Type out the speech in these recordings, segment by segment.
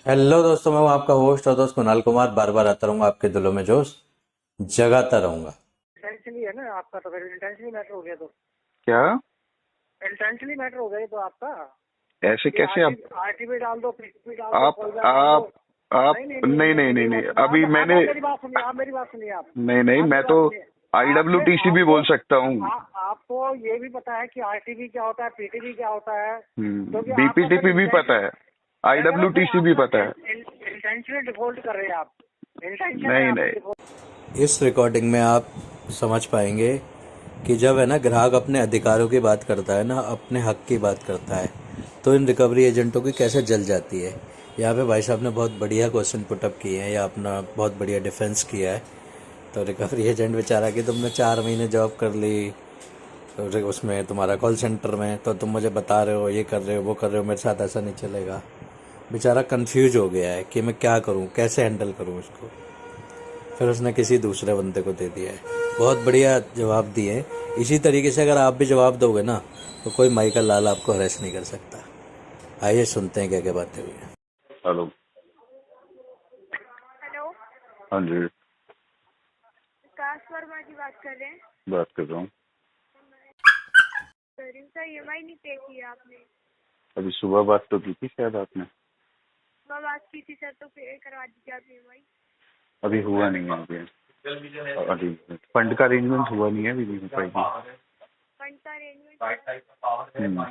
Hello दोस्तों, मैं हूं आपका होस्ट और दोस्त कुणाल कुमार। बार बार आता रहूंगा, आपके दिलों में जोश जगाता रहूंगा। इंटेंशनली है ना आपका, तो फिर इंटेंशनली मैटर हो गया। तो क्या? इंटेंशनली मैटर हो गया ये तो आपका, ऐसे कि कैसे आप आरटीपी डाल दो, पीसीपी डाल दो, आप फॉलोबैक डाल दो। आप आप नहीं नहीं नहीं नहीं नहीं नहीं नहीं ये नहीं बात अभी मैंने आप मेरी बात सुनिए, आप मेरी बात सुनिए। आप नहीं नहीं, आप मैं मेरी तो बात सुनिए। आपने IWTC भी आपको बोल सकता हूँ। आपको ये भी पता है कि आरटीपी क्या होता है, पीटीपी क्या होता है, क्योंकि आपका सर BPTP भी पता है, मैं कह रहा हूँ सर, IWTC आप भी ना पता है। इंटेंशनली डिफॉल्ट कर रहे हैं। आप इंटेंशन है नहीं आपकी नहीं डिफॉल्ट। इस रिकॉर्डिंग में आप समझ पाएंगे कि जब है ना ग्राहक अपने अधिकारों की बात करता है ना, अपने हक की बात करता है, तो इन रिकवरी एजेंटों की कैसे जल जाती है। यहाँ पे भाई साहब ने बहुत बढ़िया क्वेश्चन पुटअप किए हैं या अपना बहुत बढ़िया डिफेंस किया है। तो रिकवरी एजेंट बेचारा कि तुमने 4 महीने जॉब कर ली तो उसमें तुम्हारा कॉल सेंटर में, तो तुम मुझे बता रहे हो ये कर रहे हो वो कर रहे हो, मेरे साथ ऐसा नहीं चलेगा। बेचारा कंफ्यूज हो गया है कि मैं क्या करूं, कैसे हैंडल करूं उसको। फिर उसने किसी दूसरे बंदे को दे दिया है। बहुत बढ़िया जवाब दिए। इसी तरीके से अगर आप भी जवाब दोगे ना, तो कोई माइकल लाल आपको हरेस नहीं कर सकता। आइए सुनते हैं क्या क्या बातें हुई हैं। हेलो। हेलो। हाँ जी, विकास वर्मा जी बात कर रहे हैं। बात कर रहा हूँ। सर इनका ईएमआई नहीं पे किया आपने। अभी सुबह बात तो की थी शायद आपने। मैं बात की थी सर, तो पे करवा दीजिए आप ईएमआई। अभी हुआ नहीं है अभी फंड का अरेंजमेंट हुआ नहीं है, अभी नहीं हो पाएगी। फंड का अरेंजमेंट। हम्म,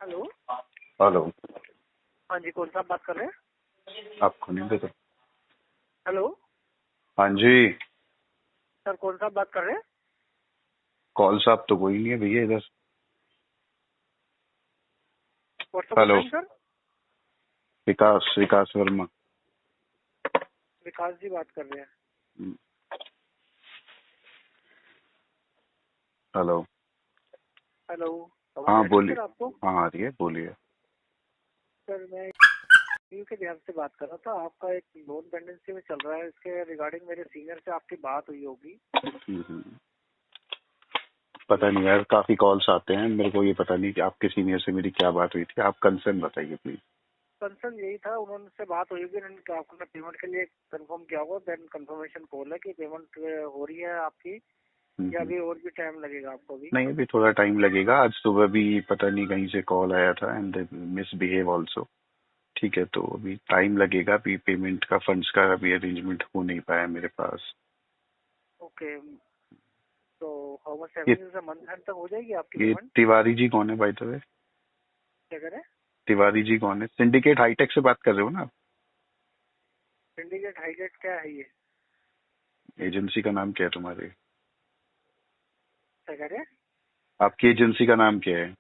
हेलो। हेलो। हाँ जी, कौन सा बात कर रहे हैं? आपको नहीं देता? हेलो हाँ जी। सर, कौन सा बात कर रहे हैं? कॉल साहब तो कोई नहीं है भैया इधर। WhatsApp hello. Name sir? Vikas Vikas Verma. Vikas ji बात कर रहे हैं। हम्म, हेलो। हेलो, आवाज आ हाँ रही है बोलिए। सर आपको? हाँ आ रही है, बोलिए। सर मैं यू के ध्यान से बात कर रहा था। आपका एक लोन पेंडेंसी में चल रहा है, इसके रिगार्डिंग मेरे सीनियर से आपकी बात हुई होगी। हम्म। पता नहीं यार, काफी कॉल्स आते हैं मेरे को, ये पता नहीं कि आपके सीनियर से मेरी क्या बात हुई थी। आप कंसर्न बताइए प्लीज। कंसर्न यही था, उन्होंने से बात हुई होगी, उन्होंने आपने पेमेंट के लिए कंफर्म किया होगा। देन कंफर्मेशन कॉल है कि पेमेंट हो रही है आपकी, या अभी और भी टाइम लगेगा आपको भी? नहीं, अभी थोड़ा टाइम लगेगा। आज सुबह भी पता नहीं कहीं से कॉल आया था एंड मिसबिहेव ऑल्सो। ठीक है, तो अभी टाइम लगेगा। अभी पेमेंट का, फंड्स का अभी अरेंजमेंट हो नहीं पाया मेरे पास। ओके, तो हाउ मच ये सेविंग मंथ एंड तक हो जाएगी आपकी ये पेमेंट? तिवारी जी कौन है बाय द वे? क्या करें? तिवारी जी कौन है? सिंडिकेट हाईटेक से बात कर रहे हो ना? सिंडिकेट हाईगेट क्या है ये? एजेंसी का नाम क्या है तुम्हारी? क्या कह रहे हैं? आपकी एजेंसी का नाम क्या है?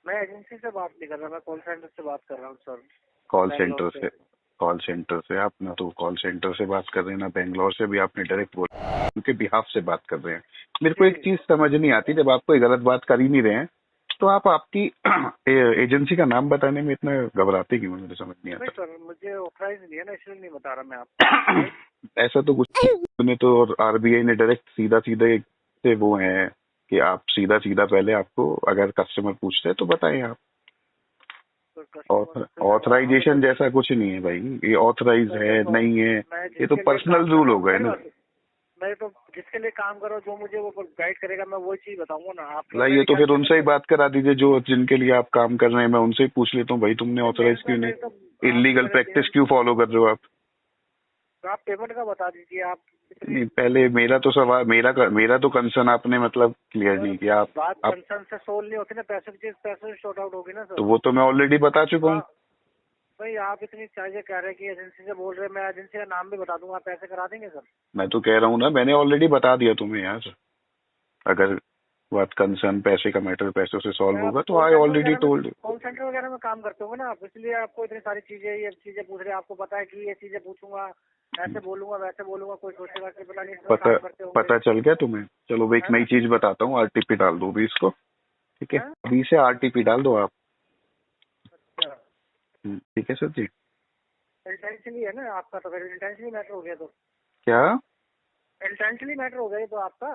मैं एजेंसी से बात नहीं कर रहा, मैं कॉल सेंटर से बात कर रहा हूँ सर, कॉल बैंगलोर सेंटर से। से? कॉल सेंटर से आप ना तो कॉल सेंटर से बात कर रहे हैं ना बेंगलोर से। भी आपने डायरेक्ट बोला उनके बिहाफ से बात कर रहे हैं। मेरे को जी एक जी। चीज समझ नहीं आती, जब आप कोई गलत बात कर ही नहीं रहे हैं तो आप आपकी एजेंसी का नाम बताने में इतना घबराते क्यों हैं? मुझे समझ नहीं नहीं आता। सर, मुझे ऑथराइज नहीं है ना, इसलिए नहीं बता रहा मैं आपको। ऐसा तो कुछ ने तो, और RBI ने डायरेक्ट सीधा सीधे से वो है कि आप सीधा सीधा पहले आपको अगर कस्टमर पूछते हैं तो बताएं आप। तो कस्टमर से हाँ ऑथराइजेशन मतलब, जैसा कुछ नहीं है भाई, ये ऑथराइज सर है देखो, नहीं है, मैं ये तो जिसके लिए पर्सनल काम कर रूल रहा हो हूँ, गए मेरी ना। बात, मैं तो जिसके लिए काम कर रहा हूँ, जो मुझे वो गाइड करेगा, मैं वही चीज बताऊंगा ना आपको। लाइए मेरे तो ख्याल फिर से उनसे ही मतलब, बात करा दीजिए जो जिनके लिए आप काम कर रहे हैं। मैं उनसे ही पूछ लेता हूँ भाई, तुमने मेरे ऑथराइज तो क्यों नहीं? मेरे तो आप तो इलीगल मेरे प्रैक्टिस सीनियर, क्यों फॉलो कर रहे हो आप? तो आप पेमेंट का बता दीजिए। आप इतनी, नहीं, पहले मेरा तो सवाल, मेरा तो कंसर्न आपने मतलब क्लियर सर नहीं किया। बात आप कंसर्न से सोल्व नहीं होती ना, पैसे की चीज पैसे से शॉर्ट आउट होगी ना तो सर। वो तो मैं ऑलरेडी बता चुका हूँ। हाँ भाई, आप इतनी चीजें कह रहे हैं कि एजेंसी से बोल रहे हैं, मैं एजेंसी का नाम भी बता दूंगा, आप पैसे करा देंगे सर? मैं तो कह रहा हूँ ना, मैंने ऑलरेडी बता दिया तुम्हें यार। अगर बात कंसर्न पैसे का मैटर पैसों से सॉल्व मैं आप होगा तो I already told. Call centre वगैरह में काम करते होंगे ना आप, इसलिए आपको इतनी सारी चीजें, ये चीजें पूछ रहे हैं। आपको पता है कि ये चीजें पूछूंगा, ऐसे बोलूंगा वैसे बोलूंगा, कोई सोचेगा कि पता नहीं इसमें पता काम करते होंगे, पता चल गया तुम्हें? चलो वो एक है नई ना? चीज बताता हूँ, RTP डाल दो अभी इसको। ठीक है, हाँ? अभी से RTP डाल दो आप। अच्छा, ठीक है सर जी। इंटेंशनली है ना आपका, तो फिर इंटेंशनली मैटर हो गया। तो क्या इंटेंशनली मैटर हो गई तो आपका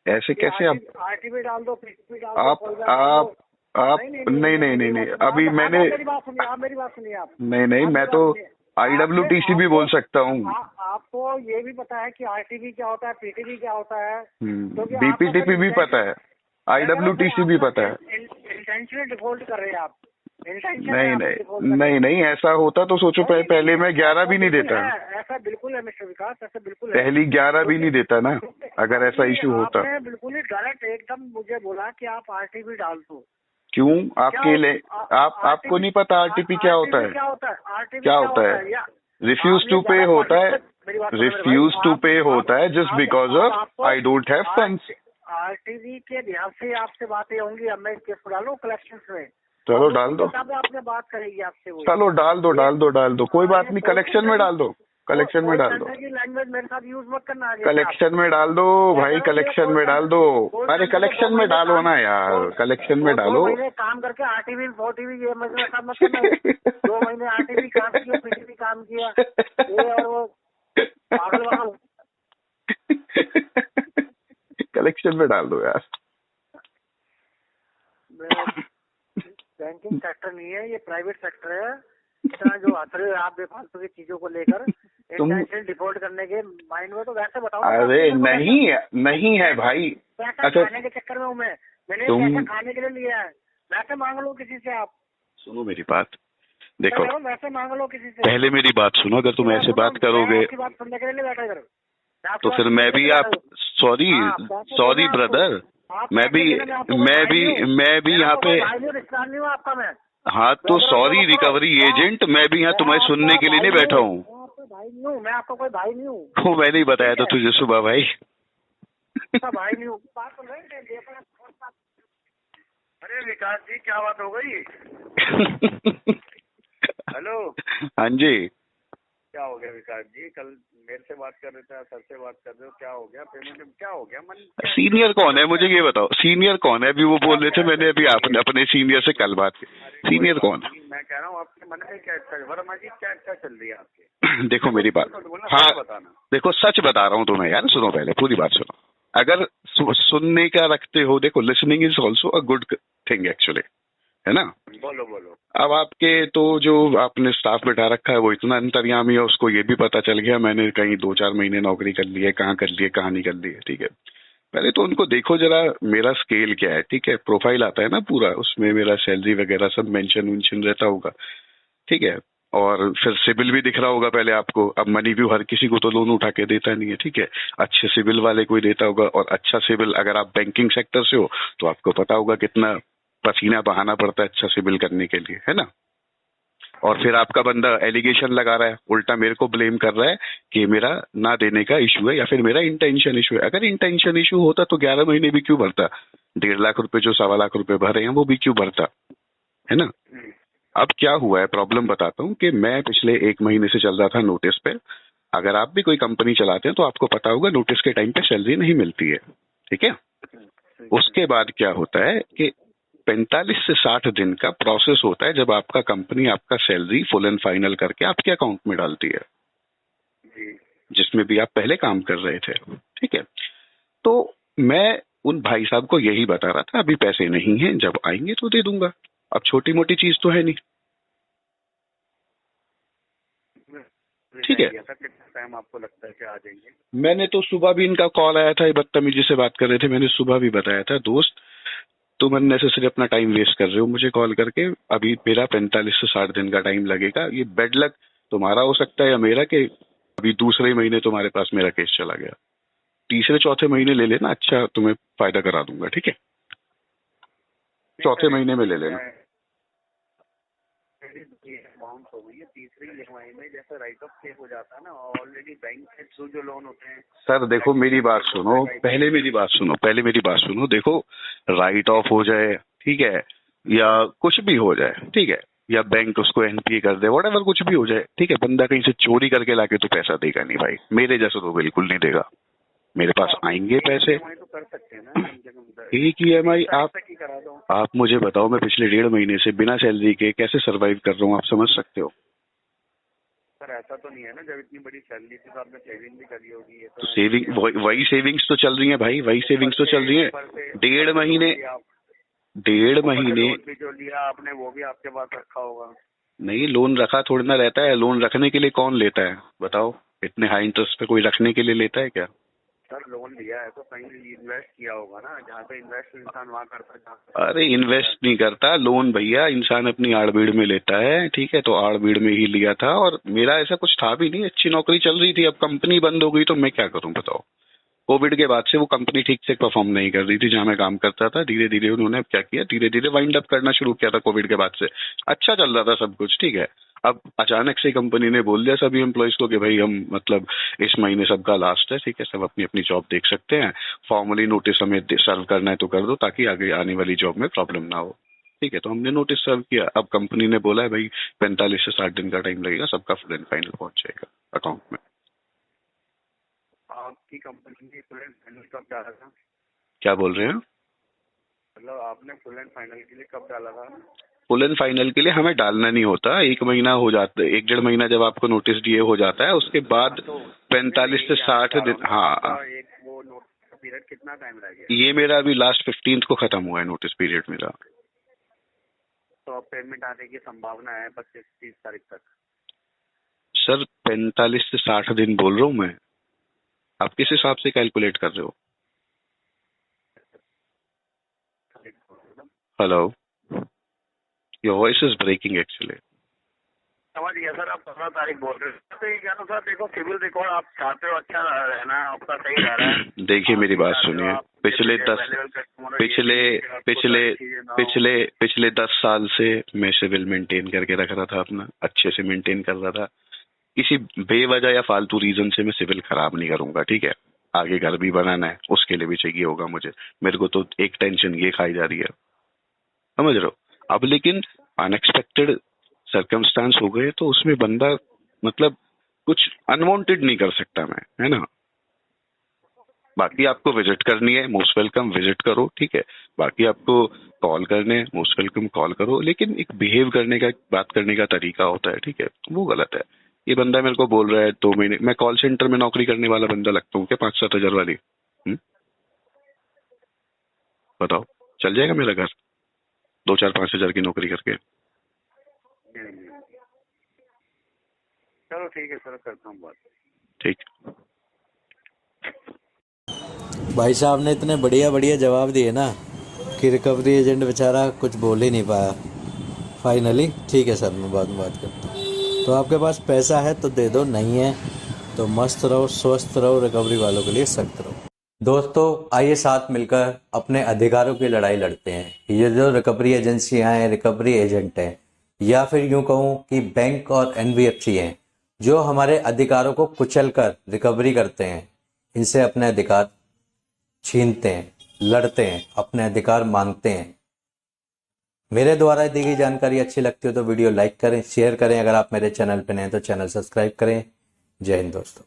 ऐसे कैसे आप आरटीवी डाल दो, पीटीवी डाल दो, आप फॉलोबैक डाल दो। नहीं नहीं, अभी मैंने मेरी बात सुनिए, आप मेरी बात सुनिए। आप नहीं मैं तो IWTC भी बोल सकता हूँ। आपको ये भी पता है कि आरटीवी क्या होता है, पीटीवी क्या होता है, क्योंकि BPTP भी पता है, IWTC भी पता है। इंटेंशनली डिफॉल्ट कर रहे हैं आप। नहीं ऐसा होता तो सोचो पहले मैं 11 भी नहीं देता। ऐसा बिल्कुल है मिस्टर विकास, ऐसा बिल्कुल है। पहली 11 भी नहीं देता ना, अगर ऐसा इशू होता। आपने बिल्कुल ही डायरेक्ट एकदम मुझे बोला कि आप आरटीवी डाल दो। क्यों आपके लिए आपको नहीं पता RTP क्या होता है? क्या होता है? रिफ्यूज टू पे होता है, रिफ्यूज टू पे होता है just because of I don't have funds. RTV के ध्यान से आपसे बातें होंगी। अब मैं केस को डालूं कलेक्शन में? चलो डाल दो, आपने बात करेगी आपसे वो। चलो डाल दो, कोई बात नहीं, कलेक्शन में डाल दो, कलेक्शन में डाल दो, लैंग्वेज मेरे साथ यूज मत करना। कलेक्शन में डाल दो भाई, कलेक्शन में डाल दो। अरे कलेक्शन में डालो ना यार, कलेक्शन में डालो। 2 महीने काम करके आरटीवी 4TV ये मेरे साथ मत करना। 2 महीने आरटीवी काम किया, पीटीवी काम किया, ये और वो पागल वागल। कलेक्शन में डाल दो यार। बैंकिंग सेक्टर नहीं है, ये प्राइवेट सेक्टर है। इतना जो हंस रहे हो आप बेफालतू की चीजों को लेकर, इंटेंशन डिफॉल्ट करने के माइंड में, तो वैसे बताओ। अरे नहीं है भाई। पैसा खाने के चक्कर में हूँ मैंने पैसा खाने के लिए लिया है। वैसे मांग लो किसी से। आप सुनो मेरी बात, देखो वैसे मांग लो किसी से। पहले मेरी बात सुनो, अगर तुम ऐसे बात करोगे बात सुनने के लिए बैठा करो तो फिर मैं भी आप सॉरी ब्रदर, मैं भी यहाँ पे। आपका मैं हाँ तो सॉरी रिकवरी एजेंट, मैं भी यहाँ तुम्हें सुनने के लिए नहीं बैठा हूँ। भाई नहीं हूँ मैं, आपका कोई भाई नहीं हूँ। वो मैंने ही बताया था तुझे सुबह भाई। भाई नहीं हूँ। बात सुन रहे हैं? अरे विकास जी क्या बात हो गई? हेलो। हाँ जी, क्या हो गया विकास जी? कल मेरे से बात कर रहे थे, सर से बात कर रहे हो, क्या हो गया? पेमेंट में क्या हो गया? सीनियर कौन है मुझे ये बताओ, सीनियर कौन है? अभी वो बोल रहे थे, मैंने अभी अपने सीनियर से कल बात की। सीनियर कौन है? मैं कह रहा हूँ आपके मन में क्या इच्छा है? वर्मा जी क्या इच्छा चल रही है आपके? देखो मेरी बात, हाँ देखो सच बता रहा हूँ तुम्हें यार, सुनो पहले पूरी बात सुनो। अगर सुनने का रखते हो, देखो listening is also a good thing actually, है ना? बोलो। अब आपके तो जो आपने स्टाफ बैठा रखा है वो इतना अंतर्यामी है, उसको ये भी पता चल गया मैंने कहीं 2-4 महीने नौकरी कर ली है, कहाँ कर ली है कहाँ नहीं कर ली है। ठीक है, पहले तो उनको देखो जरा मेरा स्केल क्या है। ठीक है, प्रोफाइल आता है ना पूरा, उसमें मेरा सैलरी वगैरह सब मेंशन रहता होगा। ठीक है, और फिर सिबिल भी दिख रहा होगा पहले आपको। अब मनी व्यू हर किसी को तो लोन उठा के देता नहीं है। ठीक है, अच्छे सिबिल वाले कोई देता होगा, और अच्छा सिबिल अगर आप बैंकिंग सेक्टर से हो तो आपको पता होगा कितना पसीना बहाना पड़ता है अच्छा सिबिल करने के लिए, है ना? और फिर आपका बंदा एलिगेशन लगा रहा है, उल्टा मेरे को ब्लेम कर रहा है कि मेरा ना देने का इशू है या फिर मेरा इंटेंशन इशू है। अगर इंटेंशन इशू होता तो 11 महीने भी क्यों भरता? 1.5 लाख रुपए जो 1.25 लाख रुपए भरे हैं वो भी क्यों भरता, है ना? अब क्या हुआ है प्रॉब्लम बताता हूँ कि मैं पिछले 1 महीने से चल रहा था नोटिस पे। अगर आप भी कोई कंपनी चलाते हैं तो आपको पता होगा नोटिस के टाइम पे सैलरी नहीं मिलती है। ठीक है, उसके बाद क्या होता है कि 45 से 60 दिन का प्रोसेस होता है जब आपका कंपनी आपका सैलरी फुल एंड फाइनल करके आपके अकाउंट में डालती है, जिसमें भी आप पहले काम कर रहे थे। ठीक है, तो मैं उन भाई साहब को यही बता रहा था अभी पैसे नहीं हैं, जब आएंगे तो दे दूंगा। अब छोटी मोटी चीज तो है नहीं। ठीक है, टाइम आपको लगता है कि आ जाएंगे? मैंने तो सुबह भी इनका कॉल आया था, बदतमीजी से बात कर रहे थे, मैंने सुबह भी बताया था दोस्त तुम अननेसेसरी अपना टाइम वेस्ट कर रहे हो मुझे कॉल करके। अभी मेरा 45 से 60 दिन का टाइम लगेगा। ये बेड लक तुम्हारा हो सकता है या मेरा कि अभी दूसरे महीने तुम्हारे पास मेरा केस चला गया। तीसरे चौथे महीने ले लेना, अच्छा तुम्हें फायदा करा दूंगा। ठीक है, चौथे महीने में ले लेना। अमाउंट हो गई है तीसरी EMI में, जैसे राइट ऑफ चेक हो जाता है ना ऑलरेडी बैंक से जो लोन होते हैं। सर देखो मेरी बात सुनो, पहले मेरी बात सुनो। देखो राइट ऑफ हो जाए, ठीक है, या कुछ भी हो जाए, ठीक है, या बैंक उसको NPA कर दे, व्हाटएवर कुछ भी हो जाए, ठीक है, बंदा कहीं से चोरी करके लाके तो पैसा देगा नहीं भाई, मेरे जैसा तो बिल्कुल नहीं देगा। मेरे पास आएंगे पैसे, तो कर सकते हैं ना एक EMI। आप मुझे बताओ, मैं पिछले 1.5 महीने से बिना सैलरी के कैसे सरवाइव कर रहा हूँ, आप समझ सकते हो? सर ऐसा तो नहीं है ना, जब इतनी बड़ी सैलरी थी तो आपने सेविंग भी करी होगी। ये तो सेविंग वही सेविंग्स तो चल रही है भाई, वही सेविंग्स तो चल रही है। डेढ़ महीने लोन भी जो लिया आपने वो भी आपके पास रखा होगा। नहीं, लोन रखा थोड़ी ना रहता है। लोन रखने के लिए कौन लेता है बताओ? इतने हाई इंटरेस्ट पे कोई रखने के लिए लेता है क्या? सर लोन लिया है तो कहीं इन्वेस्ट किया होगा ना, जहाँ पे इन्वेस्ट इंसान वहाँ करता है। अरे इन्वेस्ट नहीं करता लोन भैया, इंसान अपनी आड़ भीड़ में लेता है, ठीक है। तो आड़ भीड़ में ही लिया था, और मेरा ऐसा कुछ था भी नहीं, अच्छी नौकरी चल रही थी। अब कंपनी बंद हो गई तो मैं क्या करूं बताओ? कोविड के बाद से वो कंपनी ठीक से परफॉर्म नहीं कर रही थी जहां मैं काम करता था। धीरे धीरे उन्होंने क्या किया, धीरे धीरे वाइंड अप करना शुरू किया था। कोविड के बाद से अच्छा चल रहा था सब कुछ, ठीक है। अब अचानक से कंपनी ने बोल दिया सभी एम्प्लॉयज को कि भाई हम मतलब इस महीने सबका लास्ट है, ठीक है, सब अपनी अपनी जॉब देख सकते हैं। फॉर्मली नोटिस हमें सर्व करना है तो कर दो, ताकि आगे आने वाली जॉब में प्रॉब्लम ना हो, ठीक है। तो हमने नोटिस सर्व किया। अब कंपनी ने बोला है भाई 45 से 60 दिन का टाइम लगेगा, सबका फुल एंड फाइनल पहुंच जाएगा अकाउंट में। आपकी कंपनी में फुल एंड फाइनल कब डाला था? क्या बोल रहे हैं? मतलब आपने फुल एंड फाइनल के लिए कब डाला था? फुल एंड फाइनल के लिए हमें डालना नहीं होता, 1 महीना हो जाता है, 1-1.5 महीना जब आपको नोटिस दिए हो जाता है, उसके बाद 45 से 60 दिन। हाँ, एक वो नोटिस पीरियड कितना टाइम रह गया? ये मेरा अभी लास्ट 15th को खत्म हुआ है नोटिस पीरियड मेरा। तो अब पेमेंट आने की संभावना है 25-30 तारीख तक? सर 45 से 60 दिन बोल रहा हूँ मैं। आप किस हिसाब से कैलकुलेट कर रहे हो? Hello, your voice is breaking actually. समझ गया सर, आप 15 तारीख बोल रहे हो तो ये क्या ना सर, देखो सिविल रिकॉर्ड आप चाहते हो अच्छा रहना, आपका सही रह रहा है। देखिए मेरी बात सुनिए, पिछले 10 साल से मैं सिविल मेंटेन करके रख रहा था अपना, अच्छे से मेंटेन कर रहा था। किसी बेवजह या फालतू रीजन से मैं सिविल खराब नहीं करूंगा, ठीक है। आगे घर भी बनाना है, उसके लिए भी चाहिए होगा मुझे। मेरे को तो एक टेंशन ये खाई जा रही है, समझ रहे हो? अब लेकिन अनएक्सपेक्टेड सर्कमस्टांस हो गए तो उसमें बंदा मतलब कुछ अनवांटेड नहीं कर सकता मैं, है ना। बाकी आपको विजिट करनी है, मोस्ट वेलकम, विजिट करो, ठीक है। बाकी आपको कॉल करने, मोस्ट वेलकम कॉल करो, लेकिन एक बिहेव करने का, बात करने का तरीका होता है, ठीक है, वो गलत है। ये बंदा मेरे को बोल रहा है 2 महीने, मैं कॉल सेंटर में नौकरी करने वाला बंदा लगता हूँ क्या 5-7 हजार वाली? बताओ, चल जाएगा मेरा घर 2-4-5 हजार की नौकरी करके? चलो ठीक है सर, करता हूँ बात। ठीक। भाई साहब ने इतने बढ़िया बढ़िया जवाब दिए ना कि रिकवरी एजेंट बेचारा कुछ बोल ही नहीं पाया। फाइनली ठीक है सर, मैं बाद में बात करता हूँ। तो आपके पास पैसा है तो दे दो, नहीं है तो मस्त रहो, स्वस्थ रहो, रिकवरी वालों के लिए सख्त रहो। दोस्तों आइए साथ मिलकर अपने अधिकारों की लड़ाई लड़ते हैं। ये जो रिकवरी एजेंसियां हैं, रिकवरी एजेंट हैं, या फिर यूं कहूं कि बैंक और एनबीएफसी हैं, जो हमारे अधिकारों को कुचलकर रिकवरी करते हैं, इनसे अपने अधिकार छीनते हैं, लड़ते हैं, अपने अधिकार मांगते हैं। मेरे द्वारा दी गई जानकारी अच्छी लगती हो तो वीडियो लाइक करें, शेयर करें। अगर आप मेरे चैनल पर नए हैं तो चैनल सब्सक्राइब करें। जय हिंद दोस्तों।